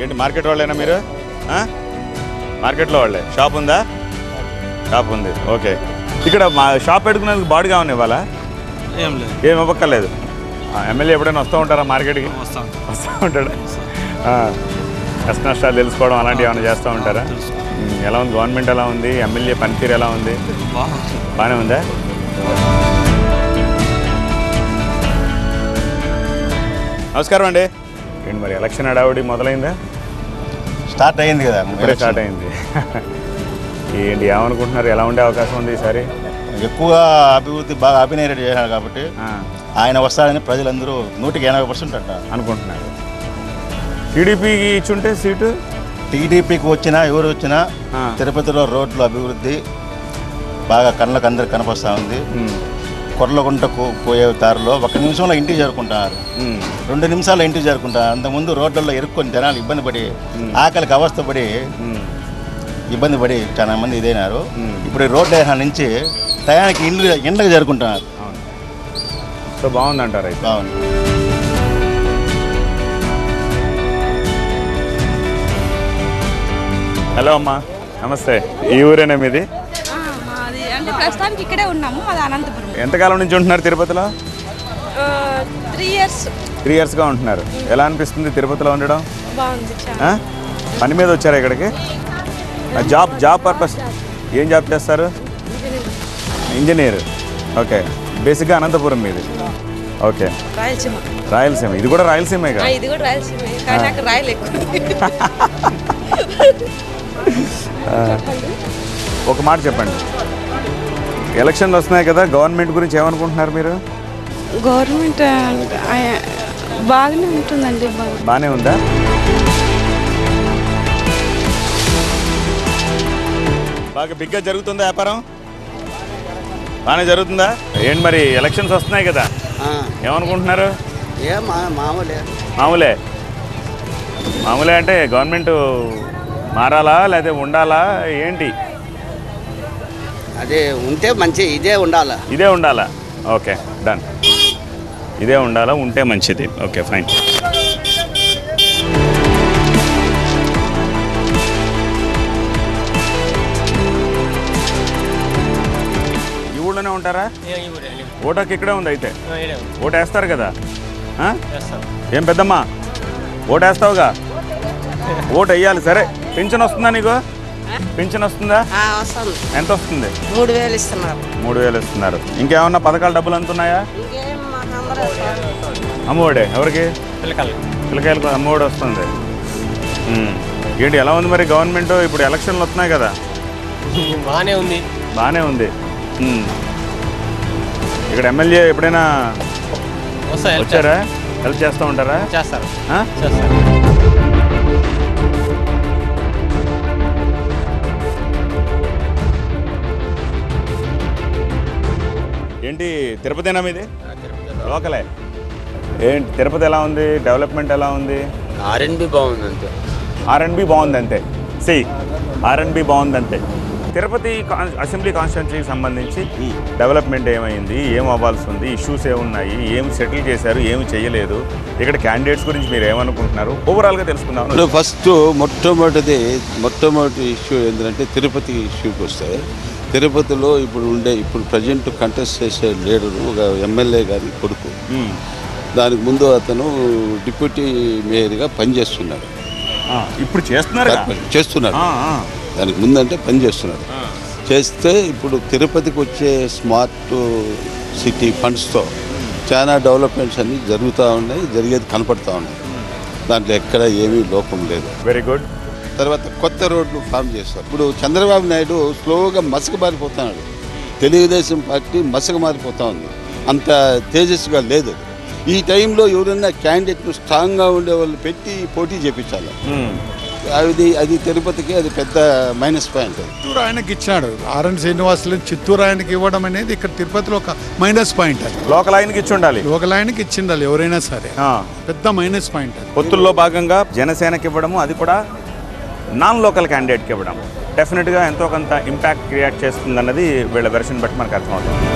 ఏంటి మార్కెట్ వాళ్ళేనా మీరు? మార్కెట్లో వాళ్ళే. షాప్ ఉందా? షాప్ ఉంది. ఓకే. ఇక్కడ మా షాప్ పెట్టుకునేందుకు బాడీగా ఉన్నాయి ఇవాళ? ఏం లేదు, ఏం ఇవ్వక్కర్లేదు. ఎమ్మెల్యే ఎప్పుడైనా వస్తూ ఉంటారా మార్కెట్కి? వస్తూ ఉంటాడా? కష్ట నష్టాలు తెలుసుకోవడం అలాంటివి ఏమైనా చేస్తూ ఉంటారా? ఎలా ఉంది గవర్నమెంట్? ఎలా ఉంది ఎమ్మెల్యే పనితీరు? ఎలా ఉంది? బాగానే ఉందా? నమస్కారం అండి. ఏంటి మరి ఎలక్షన్ హడావుడి మొదలైందా? స్టార్ట్ అయింది కదా, ఇప్పుడే స్టార్ట్ అయింది. ఏంటి ఏమనుకుంటున్నారు? ఎలా ఉండే అవకాశం ఉంది ఈసారి? ఎక్కువగా అభివృద్ధి బాగా అభినయరెడ్డి చేశాడు కాబట్టి ఆయన వస్తాడని ప్రజలందరూ 180% అంటారు అనుకుంటున్నారు. టీడీపీకి ఇచ్చుంటే సీటు? టీడీపీకి వచ్చినా ఎవరు వచ్చినా తిరుపతిలో రోడ్లు అభివృద్ధి బాగా కళ్ళకు అందరికి కనపస్తూ ఉంది. కొర్లగుంటకు పోయే దారిలో 1 నిమిషంలో ఇంటికి చేరుకుంటున్నారు, 2 నిమిషాల్లో ఇంటికి చేరుకుంటారు. అంతకుముందు రోడ్లలో ఇరుక్కొని జనాలు ఇబ్బంది పడి ఆకలికి అవస్థపడి ఇబ్బంది పడి చాలా మంది ఇదైనారు. ఇప్పుడు ఈ రోడ్డు నుంచి టయానికి ఇండ్లకు చేరుకుంటున్నారు. సో బాగుందంటారు అయితే? బాగుంది. హలో అమ్మా, నమస్తే. ఈ ఊరేనా మీది? అంటే ప్రస్తుతానికి ఇక్కడే ఉన్నాము, అది అనంతపురం. ఎంతకాలం నుంచి ఉంటున్నారు తిరుపతిలో? 3 years. 3 yearsగా ఉంటున్నారు. ఎలా అనిపిస్తుంది తిరుపతిలో ఉండడం? బాగుంది. పని మీద వచ్చారా ఇక్కడికి? జాబ్ పర్పస్ ఏం జాబ్ చేస్తారు? ఇంజనీర్. ఓకే. బేసిక్గా అనంతపురం మీది. ఓకే. రాయలసీమ. ఇది కూడా రాయలసీమే కదా? ఇది కూడా రాయలసీమే, కానీ నాకు రాయలు ఎక్కువ. ఒక మాట చెప్పండి, ఎలక్షన్లు వస్తున్నాయి కదా, గవర్నమెంట్ గురించి ఏమనుకుంటున్నారు మీరు? గవర్నమెంట్ బాగానే ఉంటుందండి. బాగానే ఉందా? బాగా బిగ్గా జరుగుతుందా వ్యాపారం? బాగానే జరుగుతుందా? ఏంటి మరి ఎలక్షన్స్ వస్తున్నాయి కదా, ఏమనుకుంటున్నారు? మామూలే అంటే గవర్నమెంట్ మారాలా లేదా ఉండాలా ఏంటి? అదే ఉంటే మంచి, ఇదే ఉండాలా. Okay, done. ఇదే ఉండాలా, ఉంటే మంచిది. Okay, fine. ఈ ఊళ్ళోనే ఉంటారా? ఓటాకి ఇక్కడే ఉంది అయితే? ఓటు వేస్తారు కదా? ఏం పెద్దమ్మా, ఓటు వేస్తావుగా? ఓటు వేయాలి. సరే, పింఛన్ వస్తుందా నీకు? పింఛన్ వస్తుందా? ఎంత వస్తుంది? 3000 ఇస్తున్నారు. 3000 ఇస్తున్నారు. ఇంకేమన్నా పథకాల డబ్బులు అందుతున్నాయా? అమ్మఒడే ఎవరికి? పిల్లకాయలకు అమ్మఒడి వస్తుంది. ఏంటి ఎలా ఉంది మరి గవర్నమెంట్? ఇప్పుడు ఎలక్షన్లు వస్తున్నాయి కదా? బాగానే ఉంది. ఇక్కడ ఎమ్మెల్యే ఎప్పుడైనా వచ్చారా? హెల్ప్ చేస్తూ ఉంటారా? చేస్తారు. ఏంటి తిరుపతినా మీది? లోకలే. ఏంటి తిరుపతి ఎలా ఉంది? డెవలప్మెంట్ ఎలా ఉంది? ఆర్ఎన్బి బాగుంది అంతే. ఆర్ఎన్బి బాగుంది అంతే. ఆర్ఎన్బి బాగుంది అంతే. తిరుపతి అసెంబ్లీ కాన్స్టిట్యున్సీకి సంబంధించి డెవలప్మెంట్ ఏమైంది, ఏం అవ్వాల్సి ఉంది, ఇష్యూస్ ఏమున్నాయి, ఏం సెటిల్ చేశారు, ఏమి చేయలేదు, ఇక్కడ క్యాండిడేట్స్ గురించి మీరు ఏమనుకుంటున్నారు, ఓవరాల్గా తెలుసుకుందాం. ఫస్ట్ మొట్టమొదటి ఇష్యూ ఏంటంటే తిరుపతి ఇష్యూకి వస్తే, తిరుపతిలో ఇప్పుడు ప్రజెంట్ కంటెస్ట్ చేసే లీడరు ఒక ఎమ్మెల్యే గారి కొడుకు. దానికి ముందు అతను డిప్యూటీ మేయర్గా పనిచేస్తున్నాడు. ఇప్పుడు చేస్తున్నాడు. దానికి ముందంటే పని చేస్తున్నాడు. చేస్తే ఇప్పుడు తిరుపతికి వచ్చే స్మార్ట్ సిటీ ఫండ్స్తో చాలా డెవలప్మెంట్స్ అన్నీ జరుగుతూ ఉన్నాయి, జరిగేది కనపడుతూ ఉన్నాయి. దాంట్లో ఎక్కడ ఏమీ లోపం లేదు. Very good. తర్వాత కొత్త రోడ్లు ఫామ్ చేస్తారు. ఇప్పుడు చంద్రబాబు నాయుడు స్లోగా మసక మారిపోతున్నాడు. తెలుగుదేశం పార్టీ మసక మారిపోతూ ఉంది, అంత తేజస్సుగా లేదు. ఈ టైంలో ఎవరైనా క్యాండిడేట్ను స్ట్రాంగ్గా ఉండే వాళ్ళు పెట్టి పోటీ చేయించాలి. అది తిరుపతికి అది పెద్ద మైనస్ పాయింట్. చిత్తూరు ఆయనకి ఇచ్చాడు, ఆర్ఎన్ శ్రీనివాసులు చిత్తూరు ఆయనకి ఇవ్వడం అనేది ఇక్కడ తిరుపతిలో ఒక మైనస్ పాయింట్. అది లోకల్ ఆయనకి ఇచ్చి ఉండాలి. లోకల్ ఆయనకి ఇచ్చిండాలి ఎవరైనా సరే, పెద్ద మైనస్ పాయింట్. అది పొత్తుల్లో భాగంగా జనసేనకి ఇవ్వడము, అది కూడా నాన్ లోకల్ క్యాండిడేట్కి ఇవ్వడం డెఫినెట్గా ఎంతో కొంత ఇంపాక్ట్ క్రియేట్ చేస్తుందన్నది వీళ్ళ వెర్షన్ బట్టి మనకు అర్థమవుతుంది.